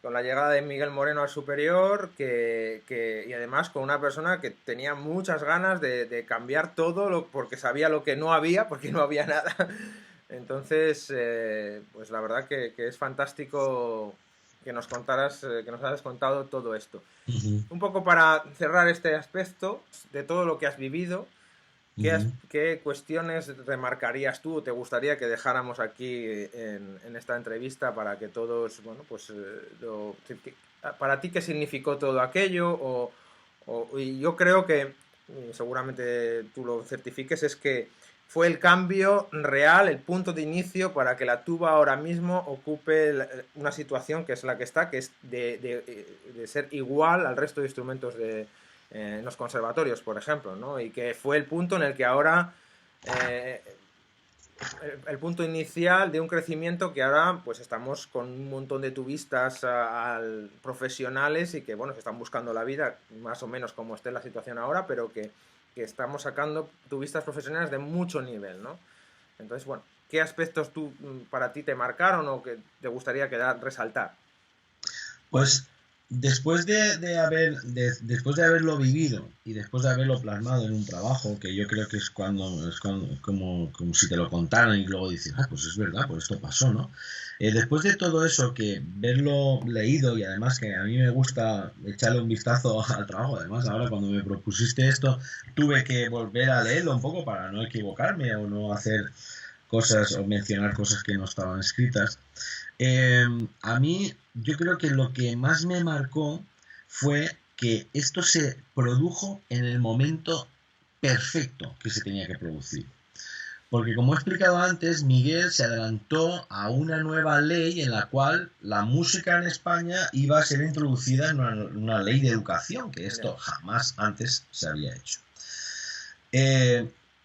con la llegada de Miguel Moreno al superior, y además con una persona que tenía muchas ganas de cambiar todo, porque sabía lo que no había, porque no había nada. Entonces, pues la verdad que es fantástico que nos contaras, que nos hayas contado todo esto.
Uh -huh,
Un poco para cerrar este aspecto de todo lo que has vivido,
uh -huh.
¿qué cuestiones remarcarías tú o te gustaría que dejáramos aquí en esta entrevista para que todos, bueno, pues para ti qué significó todo aquello? Y yo creo que, y seguramente tú lo certifiques, es que fue el cambio real, el punto de inicio para que la tuba ahora mismo ocupe una situación que es la que está, que es de ser igual al resto de instrumentos en los conservatorios, por ejemplo, ¿no? Y que fue el punto en el que ahora, eh, el punto inicial de un crecimiento que ahora pues estamos con un montón de tubistas profesionales y que, bueno, se están buscando la vida, más o menos como esté la situación ahora, pero que estamos sacando tubistas profesionales de mucho nivel, ¿no? Entonces, bueno, ¿qué aspectos para ti te marcaron o que te gustaría resaltar?
Pues después de haberlo vivido y después de haberlo plasmado en un trabajo, que yo creo que es como si te lo contaran y luego dices, ah, pues es verdad, pues esto pasó, ¿no? Después de todo eso, que verlo leído y además que a mí me gusta echarle un vistazo al trabajo, además ahora cuando me propusiste esto tuve que volver a leerlo un poco para no equivocarme o no hacer cosas o mencionar cosas que no estaban escritas. A mí, yo creo que lo que más me marcó fue que esto se produjo en el momento perfecto que se tenía que producir. Porque como he explicado antes, Miguel se adelantó a una nueva ley en la cual la música en España iba a ser introducida en una ley de educación, que esto jamás antes se había hecho.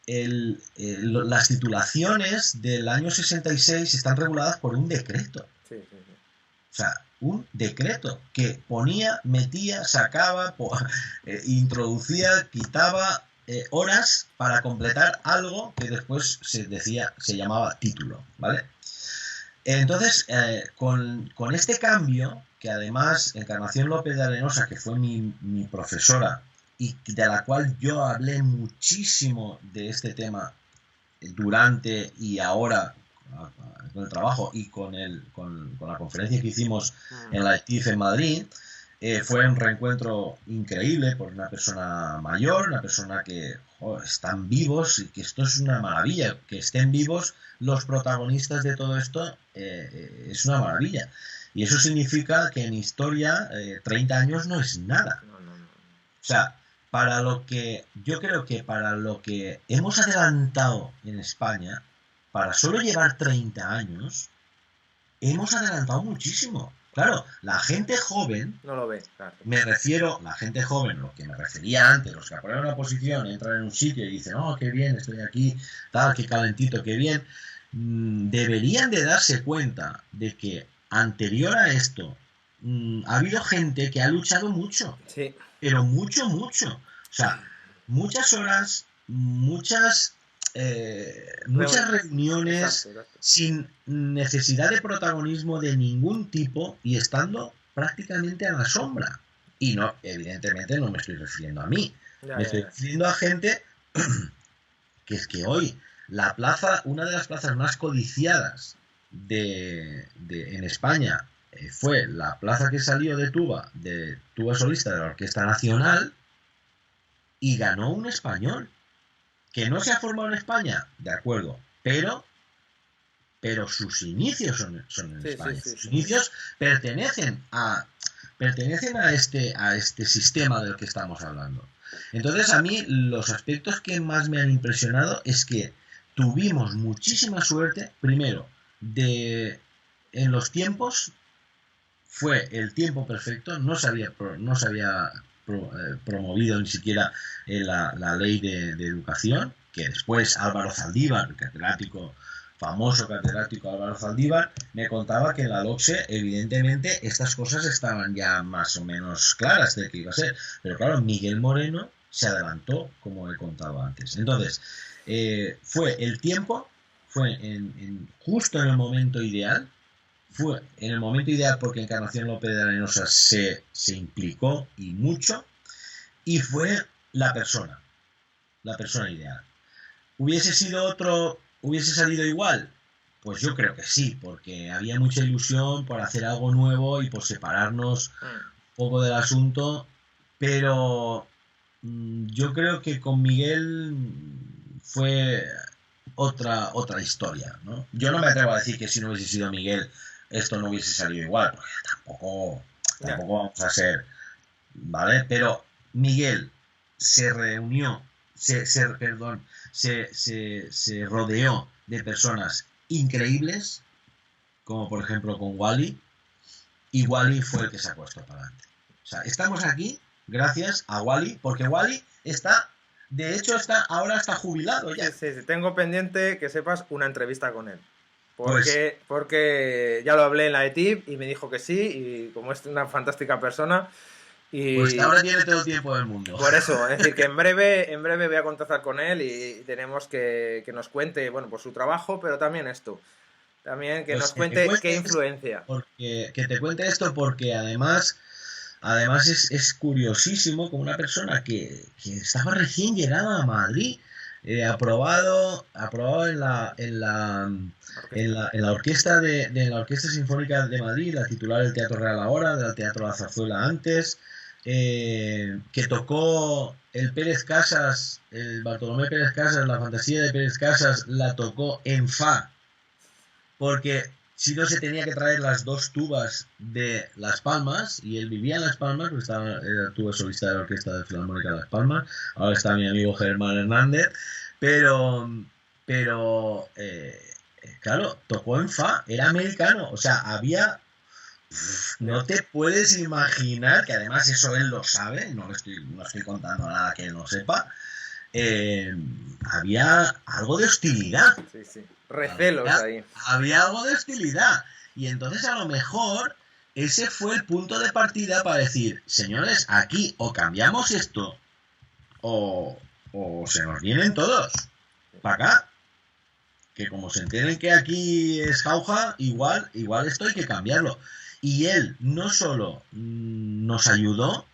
Las titulaciones del año 66 están reguladas por un decreto.
Sí, sí, sí.
O sea, un decreto que ponía, metía, sacaba, introducía, quitaba horas para completar algo que después se llamaba título, ¿vale? Entonces, con este cambio, que además Encarnación López de Arenosa, que fue mi profesora, y de la cual yo hablé muchísimo de este tema durante y ahora con el trabajo y con la conferencia que hicimos en la TIF en Madrid, fue un reencuentro increíble por una persona mayor, una persona que están vivos y que esto es una maravilla, que estén vivos los protagonistas de todo esto es una maravilla. Y eso significa que en historia 30 años no es nada.
No, no, no.
O sea, yo creo que para lo que hemos adelantado en España, para solo llevar 30 años, hemos adelantado muchísimo. Claro, la gente joven,
No lo ve, claro.
la gente joven, lo que me refería antes, los que apoyan una posición, entran en un sitio y dicen, oh, qué bien, estoy aquí, tal, qué calentito, qué bien, deberían de darse cuenta de que anterior a esto ha habido gente que ha luchado mucho,
Sí.
pero mucho, mucho. O sea, muchas horas, muchas reuniones
Exacto.
sin necesidad de protagonismo de ningún tipo y estando prácticamente a la sombra. Y no, evidentemente no me estoy refiriendo a mí, me estoy refiriendo a gente que es que hoy la plaza, una de las plazas más codiciadas en España, fue la plaza que salió de tuba solista de la Orquesta Nacional, y ganó un español que no se ha formado en España, de acuerdo, pero sus inicios son en España. Sus inicios pertenecen a este sistema del que estamos hablando. Entonces, a mí los aspectos que más me han impresionado es que tuvimos muchísima suerte, primero, en los tiempos, fue el tiempo perfecto, no se había promovido ni siquiera la ley de educación, que después Álvaro Zaldívar, famoso catedrático Álvaro Zaldívar, me contaba que en la LOCSE, evidentemente, estas cosas estaban ya más o menos claras de qué iba a ser. Pero claro, Miguel Moreno se adelantó, como he contado antes. Entonces, fue el tiempo, fue justo en el momento ideal, fue en el momento ideal porque Encarnación López de Arenosa se implicó y mucho, y fue la persona ideal. ¿Hubiese sido otro, hubiese salido igual? Pues yo creo que sí, porque había mucha ilusión por hacer algo nuevo y por separarnos un poco del asunto, pero yo creo que con Miguel fue otra historia, ¿no? Yo no me atrevo a decir que si no hubiese sido Miguel esto no hubiese salido igual, porque tampoco vamos a ser, ¿vale? Pero Miguel se reunió, se rodeó de personas increíbles, como por ejemplo con Wally, y Wally fue el que sacó esto para adelante. O sea, estamos aquí gracias a Wally, porque Wally ahora está jubilado ya.
Sí, tengo pendiente, que sepas, una entrevista con él. Porque ya lo hablé en la ETIP y me dijo que sí, y como es una fantástica persona. Y
pues ahora tiene todo el tiempo del mundo.
Por eso, es decir, que en breve voy a contactar con él y tenemos que nos cuente, bueno, pues su trabajo, pero también esto. También que nos cuente qué influencia.
Que te cuente esto porque además es curiosísimo como una persona que estaba recién llegada a Madrid, aprobado en la orquesta de la Orquesta Sinfónica de Madrid, la titular del Teatro Real ahora, del Teatro La Zarzuela antes, que tocó el Bartolomé Pérez Casas, la fantasía de Pérez Casas, la tocó en fa, porque si no se tenía que traer las dos tubas de Las Palmas, y él vivía en Las Palmas, porque era tuba solista de la Orquesta de Filarmónica de Las Palmas. Ahora está mi amigo Germán Hernández, pero claro, tocó en fa, era americano, o sea, había... No te puedes imaginar, que además eso él lo sabe, no estoy contando nada que él no sepa, había algo de hostilidad.
Sí. Recelos ahí.
Había algo de hostilidad. Y entonces a lo mejor ese fue el punto de partida para decir, señores, aquí o cambiamos esto o se nos vienen todos para acá. Que como se enteren que aquí es jauja, igual esto hay que cambiarlo. Y él no solo nos ayudó,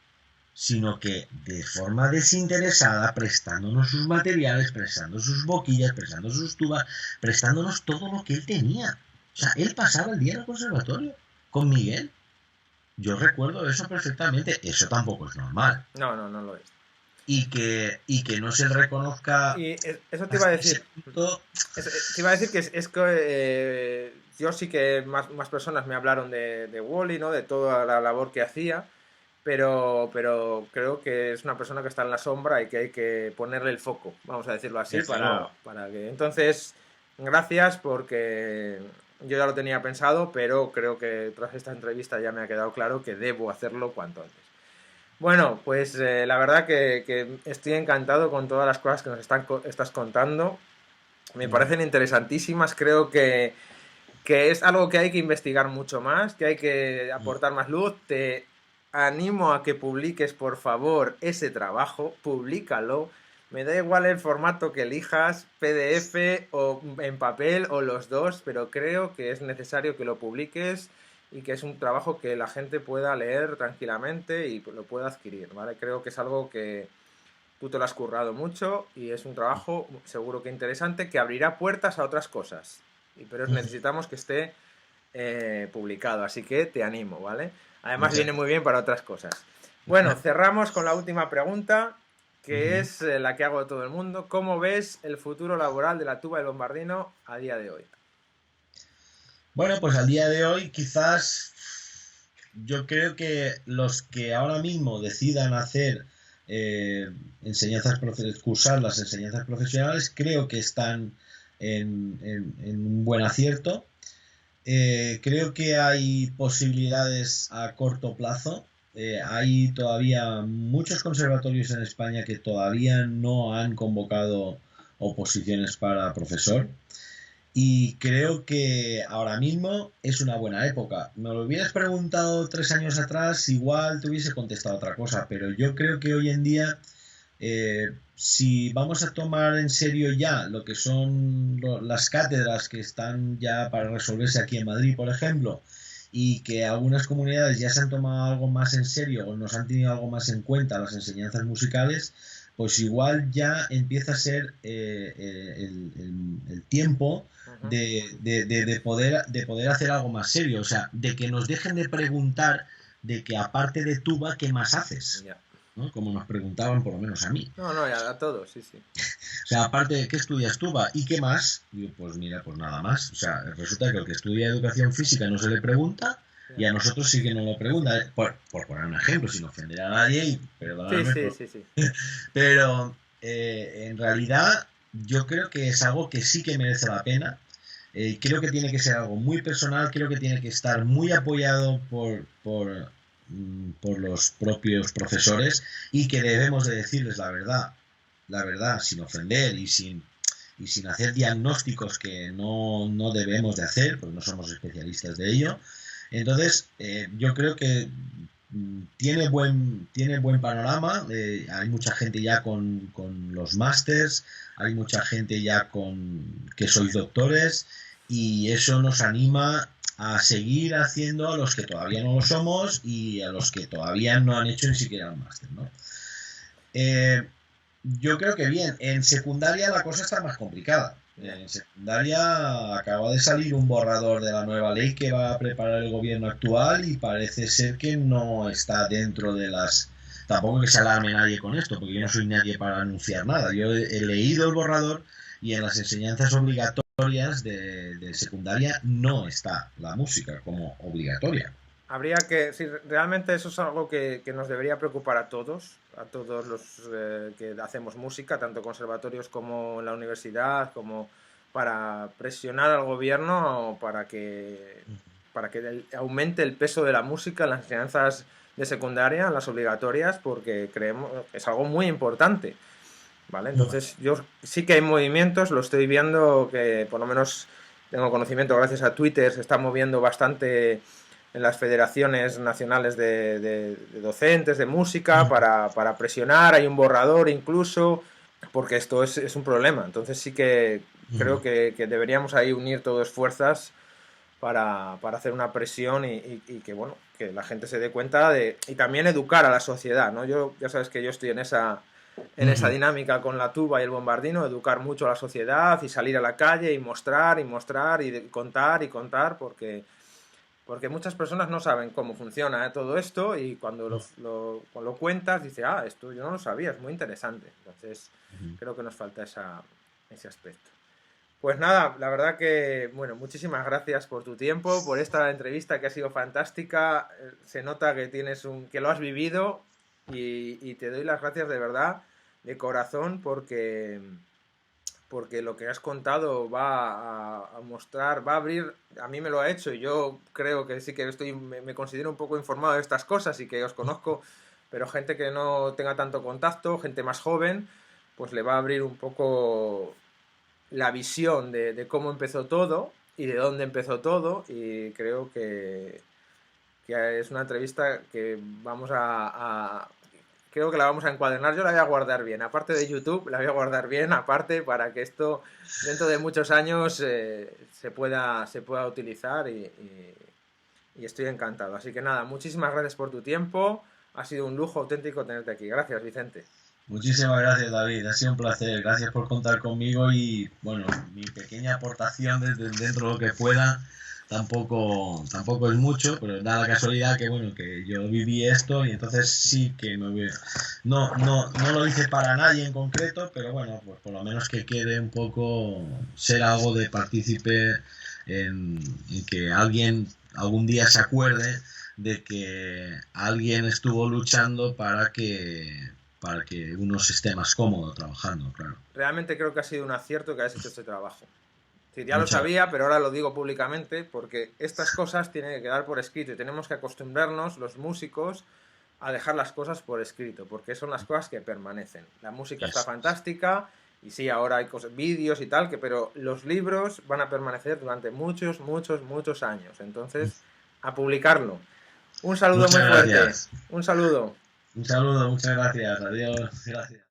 sino que de forma desinteresada, prestándonos sus materiales, prestando sus boquillas, prestando sus tubas, prestándonos todo lo que él tenía. O sea, él pasaba el día en el conservatorio con Miguel. Yo recuerdo eso perfectamente. Eso tampoco es normal.
No lo es.
y que no se le reconozca
Y eso te iba a
hasta ese
decir.
punto.
Te iba a decir que es que yo sí que más personas me hablaron de Wally, ¿no? De toda la labor que hacía, pero creo que es una persona que está en la sombra y que hay que ponerle el foco, vamos a decirlo así,
Desde luego.
para que... Entonces, gracias porque yo ya lo tenía pensado, pero creo que tras esta entrevista ya me ha quedado claro que debo hacerlo cuanto antes. Bueno, pues la verdad que estoy encantado con todas las cosas que nos estás contando. Me parecen interesantísimas. Creo que es algo que hay que investigar mucho más, que hay que aportar más luz. Te animo a que publiques, por favor, ese trabajo. Públicalo. Me da igual el formato que elijas, PDF o en papel o los dos, pero creo que es necesario que lo publiques y que es un trabajo que la gente pueda leer tranquilamente y lo pueda adquirir, ¿vale? Creo que es algo que tú te lo has currado mucho y es un trabajo seguro que interesante que abrirá puertas a otras cosas. Pero necesitamos que esté publicado, así que te animo, ¿vale? Además
Muchas
viene muy bien para otras cosas. Bueno, cerramos con la última pregunta, que
gracias.
es la que hago a todo el mundo. ¿Cómo ves el futuro laboral de la tuba y bombardino a día de hoy?
Bueno, pues al día de hoy quizás yo creo que los que ahora mismo decidan hacer eh, cursar las enseñanzas profesionales, creo que están en un buen acierto. Creo que hay posibilidades a corto plazo. Hay todavía muchos conservatorios en España que todavía no han convocado oposiciones para profesor. Y creo que ahora mismo es una buena época. Me lo hubieras preguntado 3 años atrás, igual te hubiese contestado otra cosa, pero yo creo que hoy en día, si vamos a tomar en serio ya lo que son las cátedras que están ya para resolverse aquí en Madrid, por ejemplo, y que algunas comunidades ya se han tomado algo más en serio o nos han tenido algo más en cuenta las enseñanzas musicales, pues igual ya empieza a ser el tiempo
Uh -huh.
de poder hacer algo más serio, o sea, de que nos dejen de preguntar de que aparte de tuba, ¿qué más haces?
Yeah.
¿No? Como nos preguntaban por lo menos a mí.
No, no, a todos, sí, sí.
O sea, aparte de qué estudias tuba y qué más, digo, pues mira, pues nada más. O sea, resulta que el que estudia educación física no se le pregunta y
Yeah.
a nosotros sí que nos lo pregunta. Por poner un ejemplo, sin ofender a nadie, y
Sí,
perdóname,
sí, sí, sí.
pero en realidad yo creo que es algo que sí que merece la pena. Creo que tiene que ser algo muy personal, creo que tiene que estar muy apoyado por los propios profesores y que debemos de decirles la verdad, sin ofender y sin hacer diagnósticos que no debemos de hacer, porque no somos especialistas de ello. Entonces, yo creo que tiene buen panorama, hay mucha gente ya con los másters, hay mucha gente ya que sois doctores y eso nos anima a seguir haciendo a los que todavía no lo somos y a los que todavía no han hecho ni siquiera un máster, ¿no? Eh, yo creo que bien, en secundaria la cosa está más complicada. En secundaria acaba de salir un borrador de la nueva ley que va a preparar el gobierno actual y parece ser que no está dentro de las... Tampoco que se alarme nadie con esto, porque yo no soy nadie para anunciar nada. Yo he leído el borrador y en las enseñanzas obligatorias de secundaria no está la música como obligatoria.
Habría que, sí, realmente eso es algo que nos debería preocupar a todos los que hacemos música, tanto conservatorios como en la universidad, como para presionar al gobierno para que aumente el peso de la música en las enseñanzas de secundaria, en las obligatorias, porque creemos que es algo muy importante, ¿vale? Entonces yo sí que hay movimientos, lo estoy viendo, que por lo menos tengo conocimiento gracias a Twitter, se está moviendo bastante en las federaciones nacionales de docentes de música para presionar, hay un borrador incluso, porque esto es un problema. Entonces sí que creo que deberíamos ahí unir todos fuerzas para hacer una presión y que, bueno, que la gente se dé cuenta y también educar a la sociedad, ¿no? Yo, ya sabes que yo estoy en esa dinámica con la tuba y el bombardino, educar mucho a la sociedad y salir a la calle y mostrar y contar, porque porque muchas personas no saben cómo funciona todo esto y cuando cuando lo cuentas, dice, ah, esto yo no lo sabía, es muy interesante. Entonces, creo que nos falta ese aspecto. Pues nada, la verdad que, bueno, muchísimas gracias por tu tiempo, por esta entrevista que ha sido fantástica. Se nota que que lo has vivido y te doy las gracias de verdad, de corazón, porque lo que has contado va a mostrar, va a abrir, a mí me lo ha hecho y yo creo que sí que me considero un poco informado de estas cosas y que os conozco, pero gente que no tenga tanto contacto, gente más joven, pues le va a abrir un poco la visión de cómo empezó todo y de dónde empezó todo y creo que es una entrevista que creo que la vamos a encuadernar, yo la voy a guardar bien, aparte de YouTube, la voy a guardar bien, aparte para que esto dentro de muchos años se pueda utilizar y estoy encantado. Así que nada, muchísimas gracias por tu tiempo, ha sido un lujo auténtico tenerte aquí. Gracias, Vicente.
Muchísimas gracias, David. Ha sido un placer. Gracias por contar conmigo y, bueno, mi pequeña aportación desde dentro de lo que pueda tampoco es mucho, pero da la casualidad que, bueno, que yo viví esto y entonces sí que no lo hice para nadie en concreto, pero bueno, pues por lo menos que quede un poco ser algo de partícipe en que alguien algún día se acuerde de que alguien estuvo luchando para que uno se esté más cómodo trabajando, claro.
Realmente creo que ha sido un acierto que hayas hecho este trabajo. Sí, ya lo
Muchas
sabía, pero ahora lo digo públicamente porque estas cosas tienen que quedar por escrito y tenemos que acostumbrarnos, los músicos, a dejar las cosas por escrito, porque son las cosas que permanecen. La música está fantástica y sí, ahora hay vídeos y tal, pero los libros van a permanecer durante muchos, muchos, muchos años. Entonces, a publicarlo. Un saludo
Muchas
muy fuerte.
gracias.
Un saludo.
Un saludo, muchas gracias. Adiós. Gracias.